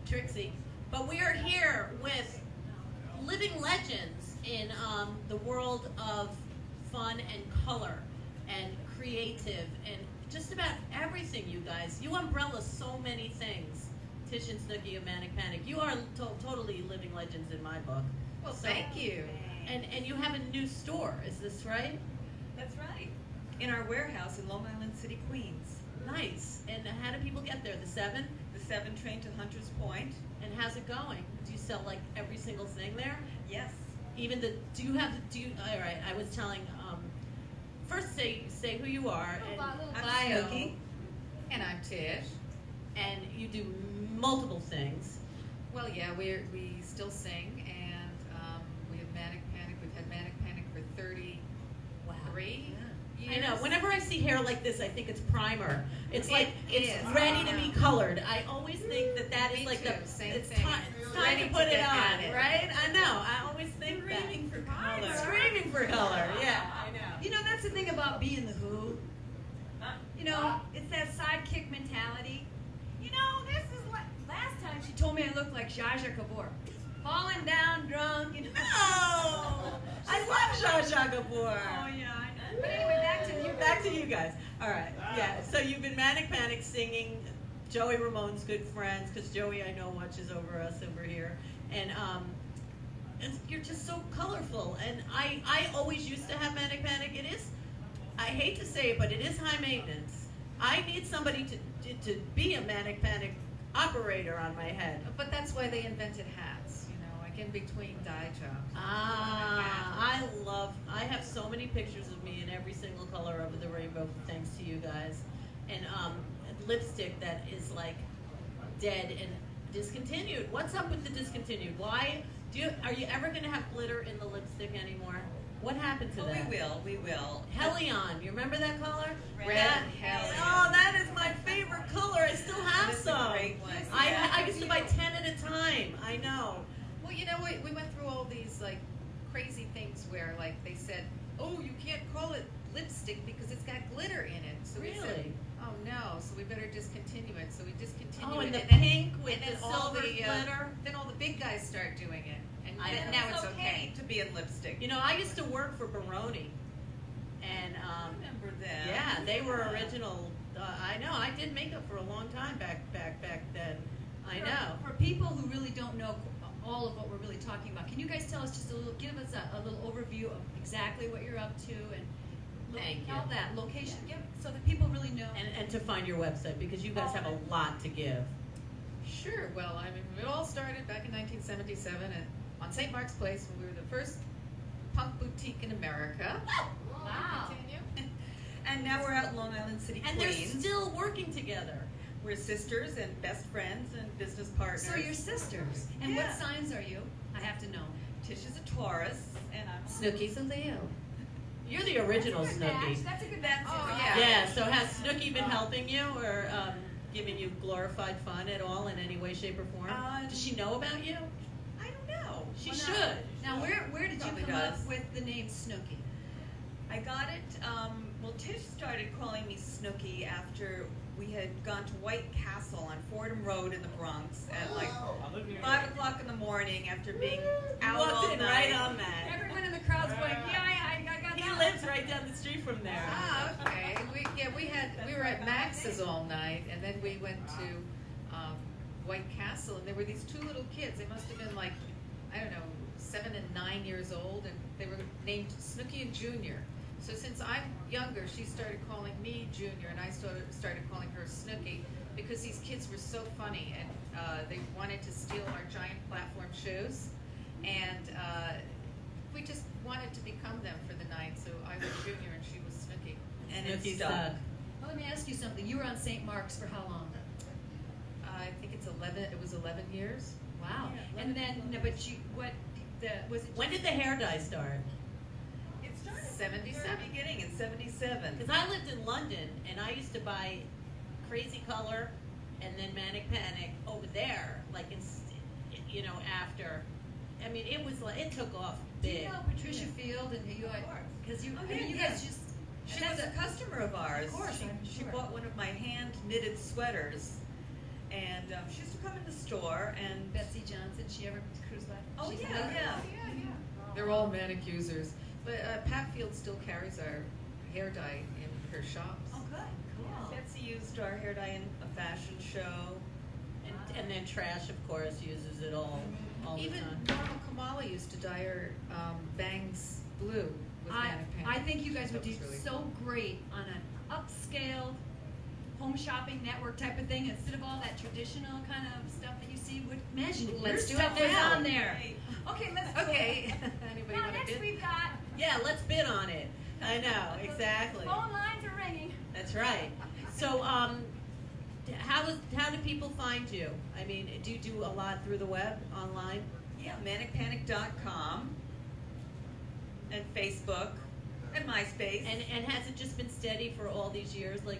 Trixie. But we are here with living legends in the world of fun and color and creative and just about everything, you guys. You umbrella so many things. TiSH and SnOOkY of Manic-Panic. You are totally living legends in my book. Well, thank you. And you have a new store, is this right? That's right. In our warehouse in Long Island City, Queens. Nice. And how do people get there? The 7? The 7 train to Hunters Point. And how's it going? Do you sell like every single thing there? Yes. Even the, all right, I was telling, first say who you are. I'm SnOOkY. And I'm TiSH. And you do multiple things. Well, yeah, we still sing, and we have Manic-Panic. We've had Manic-Panic for 33 years. I know. Whenever I see hair like this, I think it's primer. It's like it's is. ready to be colored. I always think that is like it's time to put it on, right? I know. I always think Screaming for color. Screaming for color. Yeah, I know. You know, that's the thing about being the Who. You know, it's that sidekick mentality. You know, this is like last time she told me I looked like Zsa Zsa Gabor, falling down drunk. You know. No, I love Zsa Zsa Gabor. Oh yeah, I know. But anyway, back to you guys. All right, yeah. So you've been Manic-Panic singing. Joey Ramone's good friends, because Joey I know watches over us over here, and you're just so colorful. And I always used to have Manic-Panic. It is, I hate to say it, but it is high maintenance. I need somebody to be a Manic-Panic operator on my head. But that's why they invented hats, you know, like in between dye jobs. I have so many pictures of me in every single color of the rainbow, thanks to you guys. And lipstick that is like dead and discontinued. What's up with the discontinued? Why are you ever going to have glitter in the lipstick anymore? What happened to that? We will. Hellion, you remember that color? Red Hellion. Oh, that is my favorite color. I still have That's some. a great one. I used to buy 10 at a time. I know. Well, you know, we went through all these like crazy things where like they said, oh, you can't call it lipstick because it's got glitter in it. So we said, oh no, so we better discontinue it. So we discontinued it. Oh, and the pink with the silver glitter. Then all the big guys start doing it. And now it's okay to be in lipstick. You know, I used to work for Baroni. And I remember them. Yeah, they were original. I know, I did makeup for a long time back then. I know. For people who really don't know all of what we're really talking about, can you guys tell us just a little, give us a little overview of exactly what you're up to and all that location, so that people really know. And to find your website, because you guys have a lot to give. Sure. Well, I mean, it all started back in 1977 on St. Mark's Place when we were the first punk boutique in America. Wow. And now we're out in Long Island City, and Queens. They're still working together. We're sisters and best friends and business partners. So you're sisters. And what signs are you? I have to know. TiSH is a Taurus, and I'm SnOOky's a Leo. You're the original SnOOkY. That's a good match. Oh, yeah. Yeah, so has SnOOkY been helping you or giving you glorified fun at all in any way, shape, or form? Does she know about you? I don't know. She should. Now, where did you come up with the name SnOOkY? I got it, well, TiSH started calling me SnOOkY after we had gone to White Castle on Fordham Road in the Bronx at like 5 o'clock in the morning after being out all night. Right on that. Everyone in the crowd's going, yeah, I got that. He lives right down the street from there. Ah, okay. We were at Max's all night, and then we went to White Castle, and there were these two little kids. They must have been like, I don't know, 7 and 9 years old, and they were named SnOOkY and Junior. So since I'm younger, she started calling me Junior, and I started calling her SnOOkY because these kids were so funny, and they wanted to steal our giant platform shoes, and we just wanted to become them for the night. So I was Junior, and she was SnOOkY. And it's stuck. Well, let me ask you something. You were on St. Mark's for how long? I think it's 11. It was 11 years. Wow. Yeah, and then, no, but was it? When did the hair dye start? 77. Beginning in 77. Because I lived in London, and I used to buy Crazy Color and then Manic-Panic over there, like after. I mean, it was like it took off big. Do you know Patricia Field and you? Because you guys just. She was a customer of ours. Of course, she bought one of my hand knitted sweaters, and she used to come in the store, and Betsy Johnson, she ever cruise by? oh She's yeah, another- yeah. They're all manic users. But Pat Field still carries our hair dye in her shops. Oh, good, cool. Betsy used our hair dye in a fashion show. And then Trash, of course, uses it all Even the time. Norma Kamala used to dye her bangs blue with manic-panic. I think you guys would That do was really so great on an upscale home shopping network type of thing instead of all that traditional kind of stuff that you see. Would imagine if Let's your do it stuff was now. on there. Okay, let's do Okay. it. Anybody Now want to next bid? we've got Yeah, let's bid on it. I know, exactly. phone lines are ringing. That's right. So, how do people find you? I mean, do you do a lot through the web, online? Yeah, manic-panic.com and Facebook and MySpace. And has it just been steady for all these years? Like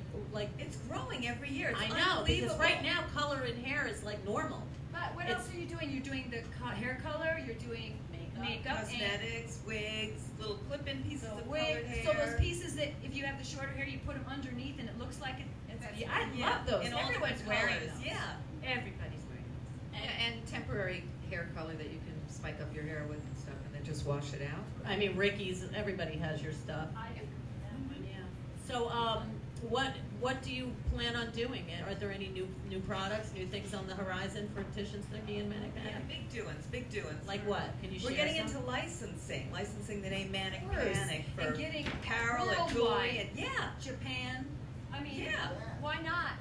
It's growing every year. It's I know, because unbelievable. right now color in hair is like normal. But what It's- else are you doing? You're doing the hair color. You're doing makeup and Cosmetics, wigs, little clip-in pieces the of wig. colored hair. So those pieces that if you have the shorter hair, you put them underneath and it looks like it. Yeah, I love those. In all Everyone's different wearing colors. those. Yeah. Everybody's wearing those. And temporary hair color that you can spike up your hair with and stuff, and then just wash it out. I mean, Ricky's. Everybody has your stuff. I do. Yeah. So, what do you plan on doing? Are there any new products, new things on the horizon for TiSH and SnOOkY and manic-panic? Yeah, big doings. Like what? Can you share We're getting some? into licensing the name Of manic-panic course. for And getting apparel and worldwide. jewelry. And yeah. Japan. I mean, Yeah. why not?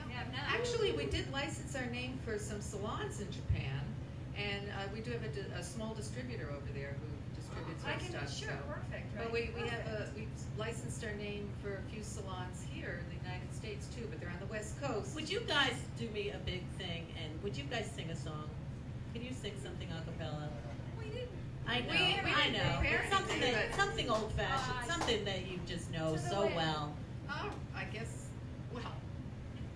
Yeah, no. Actually, we did license our name for some salons in Japan, and we do have a small distributor over there who distributes I our can stuff. sure, so. perfect, right? But we have Perfect. we've licensed our name for a few salons here in the United States too, but they're on the West Coast. Would you guys do me a big thing, and would you guys sing a song? Can you sing something a cappella? We didn't. I know, we I didn't know. prepare It's something anything, but- something old-fashioned, something that you just know To the so wind. well. Oh, I guess. Well,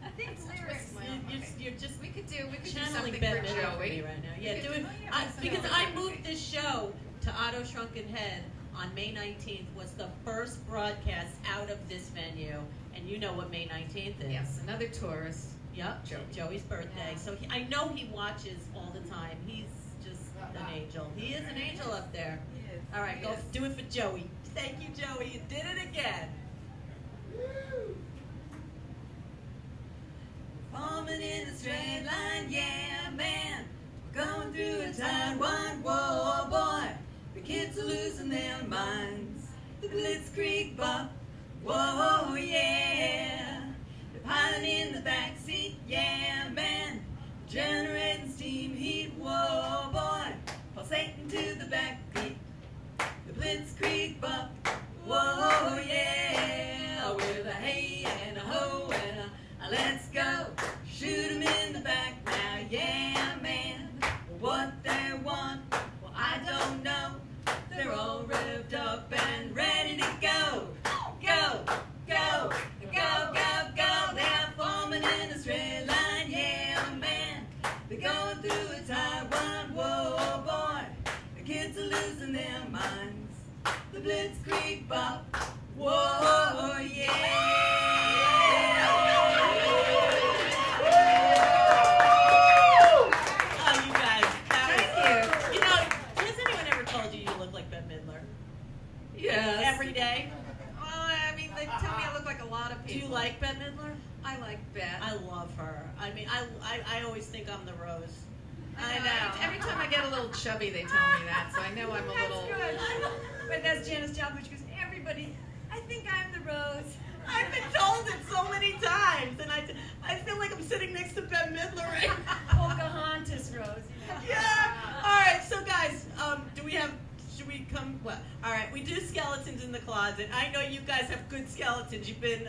I think That's lyrics. twist my own. You're just we could do channeling something Bette for Midler for me Joey right now. Yeah, could do it. do- Because I moved this show to Otto Shrunken Head on May 19th. Was the first broadcast out of this venue, and you know what May 19th is. Yes, another tourist. Yep, Joey's birthday. Yeah. So I know he watches all the time. He's just an angel. He is an angel up there. He is. All right, He go is. do it for Joey. Thank you, Joey. You did it again. Forming in a straight line, yeah, man. We're going through a time, one, whoa, boy. The kids are losing their minds. The Blitzkrieg bop, whoa, yeah. The pilot in the backseat, yeah, man. Generating steam heat, whoa, boy. Pulsating to the backbeat. The Blitzkrieg bop, whoa, yeah. With a hey and a ho and a let's go. Shoot 'em in the back now, yeah, man. What they want, well, I don't know. They're all revved up and ready to go. Go, go, go, go, go. They're forming in a straight line, yeah, man. They're going through a Taiwan, whoa, boy. The kids are losing their minds. The Blitzkrieg bop, whoa, yeah. Oh, you guys. Thank you. You know, has anyone ever told you you look like Bette Midler? Yes. Every day? I mean, they tell me I look like a lot of Do people. you like Bette Midler? I like Bette. I love her. I mean, I always think I'm the Rose. I know. Every time I get a little chubby, they tell me that, so I know I'm a That's little. good. But that's Janice Joplin. She goes, everybody, I think I'm the Rose. I've been told it so many times, and I feel like I'm sitting next to Bette Midler right Pocahontas Rose. You know? Yeah. All right. So guys, should we come? What? All right. We do skeletons in the closet. I know you guys have good skeletons. You've been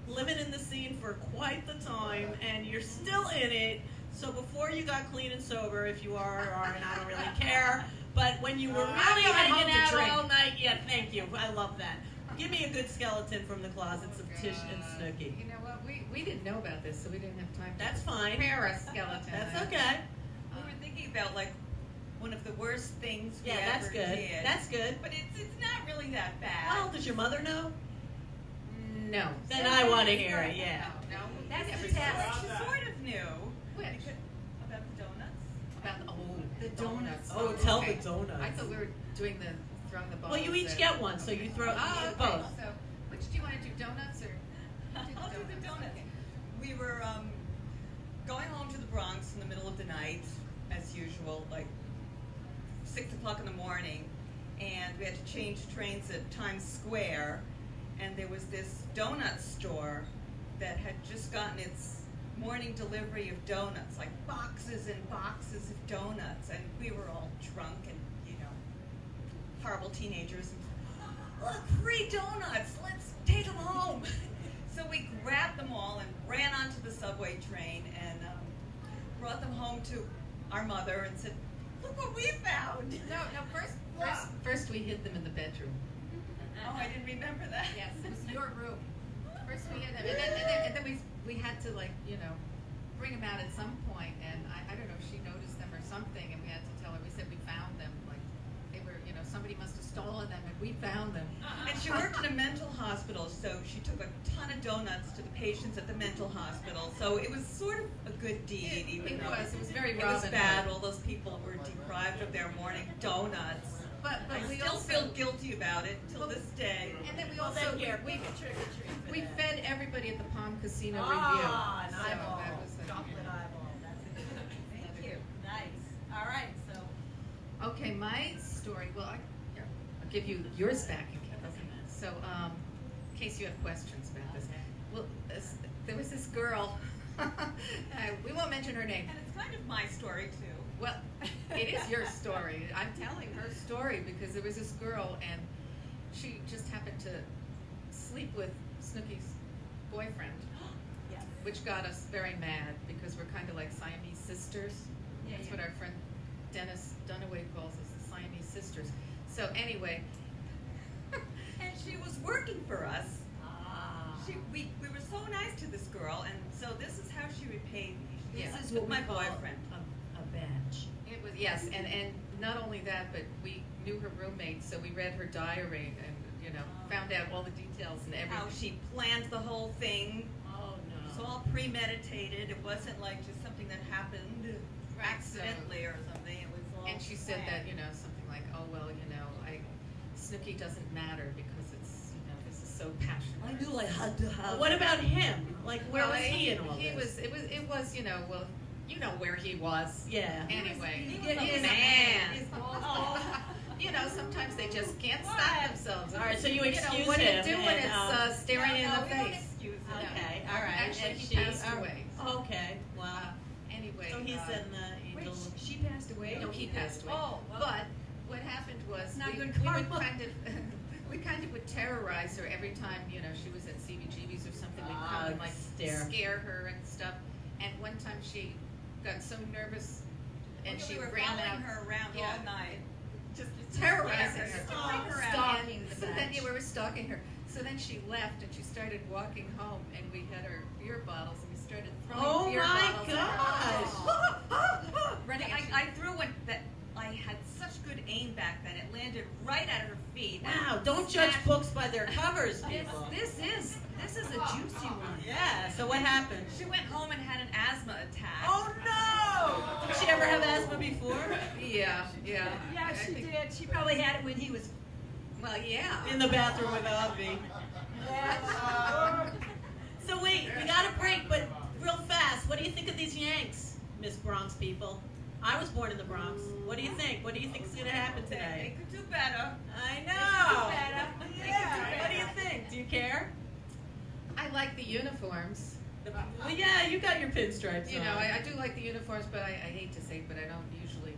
living in the scene for quite the time, and you're still in it. So before you got clean and sober, if you are or aren't, I don't really care. But when you were really going home hanging to out drink. all night, yeah, thank you. I love that. Give me a good skeleton from the closets of TiSH and SnOOkY. You know what? We didn't know about this, so we didn't have time to That's fine. prepare a skeleton. That's okay. We were thinking about like one of the worst things we Yeah, that's ever good. did. That's good. But it's not really that bad. Well, does your mother know? No. Then I want to hear it. Yeah. No. That's we the never test. saw She sort of knew. Which? About the donuts. About the donuts. Oh, tell the donuts. I thought we were doing the throwing the balls. Well, you each there. get one, so you throw Oh, okay. both. So, which do you want to do, donuts or? I'll do the donuts. Okay. We were going home to the Bronx in the middle of the night, as usual, like 6 o'clock in the morning, and we had to change trains at Times Square, and there was this donut store that had just gotten its morning delivery of donuts, like boxes and boxes of donuts, and we were all drunk and, horrible teenagers. Look, free donuts, let's take them home. So we grabbed them all and ran onto the subway train and brought them home to our mother and said, look what we found. No, first we hid them in the bedroom. Oh, I didn't remember that. Yes, it was your room. First we hid them, and then we had to bring them out at some point, and I don't know if she noticed them or something, and we had to tell her. We said we found them, like they were, somebody must have stolen them, and we found them. And she worked in a mental hospital, so she took a ton of donuts to the patients at the mental hospital. So it was sort of a good deed, even though it was very it was Robin bad. Hood. All those people were deprived of their morning donuts. But I we still also feel guilty about it till this day. And then we Well, also then here, we trick or treat. we fed everybody at the Palm Casino An Review. eyeball. So that was Chocolate eyeball. That's a good one. Thank you. Nice. All right, so. Okay, my story. Well, I'll give you yours back in case. Okay. So, in case you have questions about this. Okay. Well, there was this girl. We won't mention her name. And it's kind of my story, too. Well, it is your story. I'm telling her story because there was this girl and she just happened to sleep with Snooky's boyfriend, Yes. which got us very mad because we're kind of like Siamese sisters. Yeah, That's yeah. what our friend Dennis Dunaway calls us, the Siamese sisters. So anyway, And she was working for us. We were so nice to this girl, and so this is how she repaid me. She Yeah. was This is what my we call boyfriend. a badge. it was, yes, and not only that, but we knew her roommate, so we read her diary and, found out all the details and everything. How she planned the whole thing. Oh, It was no. all premeditated. It wasn't like just something that happened Right, accidentally or something. It was all And she said that, planned. something like, oh, well, Snooky doesn't matter because it's, this is so passionate. I knew I had to have. What about him? Like, where was he in all He this? it was, well, you know where he was. Yeah. Anyway. He He was is a a man. His balls. Sometimes they just can't stop themselves. All right, so you excuse what do you him do when and, it's staring you in the we don't face? excuse it. Okay, all right. Actually, and he passed away. Okay, wow. Anyway. So he's in the Wait, angel. she passed away? No, he passed away. Oh, well. But what happened was It's not we good would karma. we kind of would terrorize her every time, she was at CBGB's or something. We'd Ah, come and scare. her and stuff. And one time she got so nervous and Yeah, she we were ran following out. her around Yeah. all night. Just Terrorizing her. Stalking her out. Stalking the So then badge. we were stalking her. So then she left and she started walking home and we had our beer bottles and we started throwing Oh beer my bottles gosh. running. I threw one that I had such good aim back then. It landed right at her feet. Wow, don't judge Smashed- books by their covers, people. This is a juicy one. Yeah, so what happened? She went home and had an asthma attack. Oh no! Did she ever have asthma before? Yeah. Yeah, I she think- did. She probably had it when he was. Well, yeah. In the bathroom with Avi. So wait, we got a break, but real fast, what do you think of these Yanks, Miss Bronx people? I was born in the Bronx. What do you think? What do you think is going to happen They today? could do better. I know. They could do better. Yeah. What do you think? Do you care? I like the uniforms. Well, yeah, you got your pinstripes on. I do like the uniforms, but I hate to say it, but I don't usually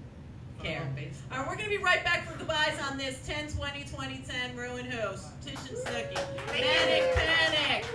Care. follow base. All right, we're going to be right back for goodbyes on this 10-20-2010 Rew-and-who. TiSH and SnOOkY. Manic Panic.